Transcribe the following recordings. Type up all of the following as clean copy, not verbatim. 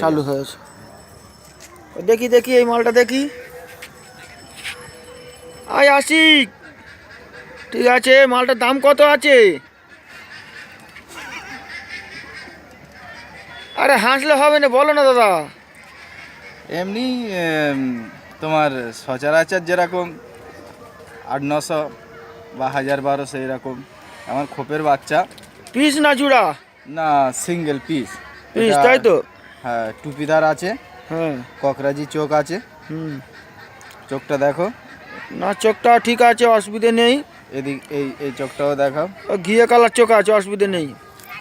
চালু হয়েছে। দেখি দেখি এই মালটা দেখি। আয় আশিক, ঠিক আছে, মালটার দাম কত আছে? আরে হাসলে হবে না, বলো না দাদা। এমনি তোমার সচরাচর যেরকম 800-900 বা 1000-1200 এরকম। আমার খোপের বাচ্চা। পিস না জুড়া? না, সিঙ্গেল পিস। পিস, তাই তো? হ্যাঁ, টুপিদার আছে, হ্যাঁ। ককরাজি চোখ আছে। চোখটা দেখো। না, চোখটা ঠিক আছে, অসুবিধে নেই। এদিক এই চোখটাও দেখাও। ঘিয়ে কালার চোখ আছে, অসুবিধে নেই।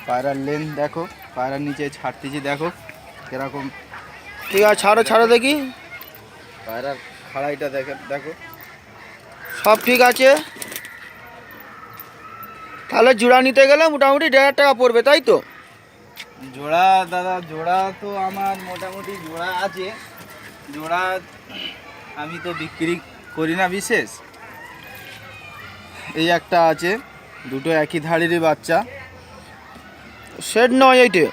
পায়রার লেন্থ দেখো, পায়রার নিচে ছাড়তেছি দেখো কিরকম। ঠিক আছে, ছাড়ো ছাড়ো দেখি। পায়রার খাড়াইটা দেখো। সব ঠিক আছে। তাহলে জোড়া নিতে গেলে মোটামুটি 1500 টাকা পড়বে, তাই তো? জোড়া দাদা, জোড়া তো আমার মোটামুটি জোড়া আছে। জোড়া আমি তো বিক্রি করি না বিশেষ। এই একটা আছে, দুটো একই ধাড়িরই বাচ্চা। সেট নয় এইটে?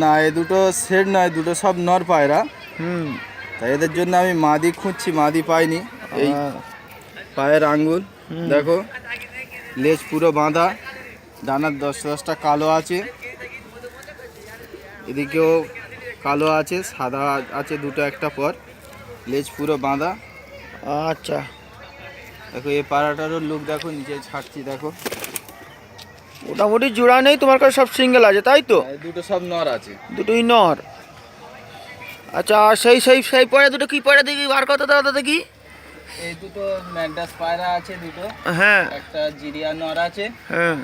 না, এ দুটো সেট নয়, দুটো সব নর পায়রা। তাই এদের জন্য আমি মাদি খুঁজছি, মাদি পাইনি। এই পায়ের আঙ্গুল দেখো, লেজ পুরো বাঁধা, ডানার 10-10টা কালো আছে, এদিকেও কালো আছে, সাদা আছে দুটো একটা পর, লেজ পুরো বাঁধা। আচ্ছা, দেখো এই পায়রাটারও লুক দেখো, নিচে ছাড়ছি দেখো। মোটামুটি জোড়া নেই তোমার কাছে, সব সিঙ্গেল আছে, তাই তো? দুটো সব নর আছে। দুটোই নর। আচ্ছা, আর সেই সেই সেই পরে দুটো কি পরে দেখি, বার কত দাদা দেখি। এই দুটো ম্যাড্রাস পায়রা আছে দুটো। হ্যাঁ। একটা জিরিয়া নর আছে। হ্যাঁ।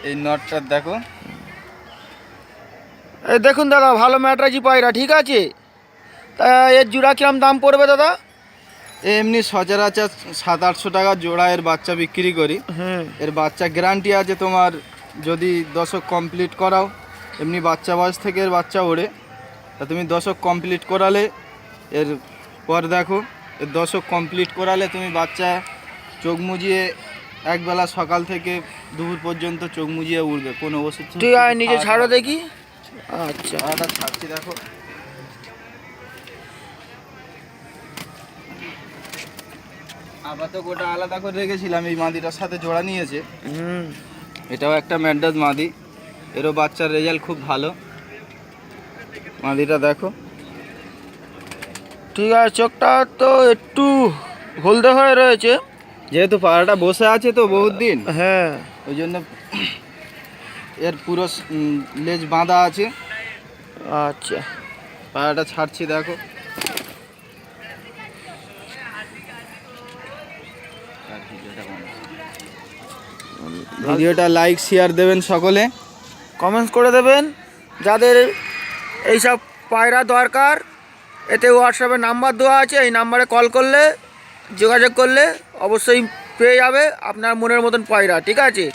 এই নরটা দেখো। এই দেখুন দাদা, ভালো ম্যাটরাজি পায়রা, ঠিক আছে। তা এর জোড়া কিরম দাম পড়বে দাদা? এমনি সচরাচর 700-800 টাকা জোড়া এর বাচ্চা বিক্রি করি। এর বাচ্চা গ্যারান্টি আছে তোমার, যদি দশক কমপ্লিট করাও। এমনি বাচ্চা বয়স থেকে এর বাচ্চা ওড়ে, তা তুমি দশক কমপ্লিট করালে এর পর দেখো, এর দশক কমপ্লিট করালে তুমি বাচ্চা চোখ মুজিয়ে একবেলা সকাল থেকে দুপুর পর্যন্ত চোখ মুজিয়ে উঠবে, কোনো ওষুধ। ঠিক আছে, নিজে ছাড়ো দেখি। আচ্ছা, এটা ছাড়ছি দেখো। আবার তো গোটা আলাদা করে রেখেছিলাম, এই মাদিটার সাথে জোড়া নিয়েছে। এটাও একটা ম্যাড্রাস মাদি, এরও বাচ্চার রেজাল্ট খুব ভালো। মাদিটা দেখো। ঠিক আছে, চোখটা তো একটু হলদে হয়ে রয়েছে, যেহেতু পায়রাটা বসে আছে তো বহুত দিন। হ্যাঁ, ওই জন্য এর পুরো লেজ বাঁধা আছে। আচ্ছা। পায়রাটা ছাড়ছি দেখো। ভিডিওটা লাইক শেয়ার দেবেন সকলে, কমেন্টস করে দেবেন। যাদের এইসব পায়রা দরকার, এতে হোয়াটসঅ্যাপে নাম্বার দেওয়া আছে, এই নাম্বারে কল করলে, যোগাযোগ করলে অবশ্যই পেয়ে যাবে আপনার মনের মতন পায়রা, ঠিক আছে।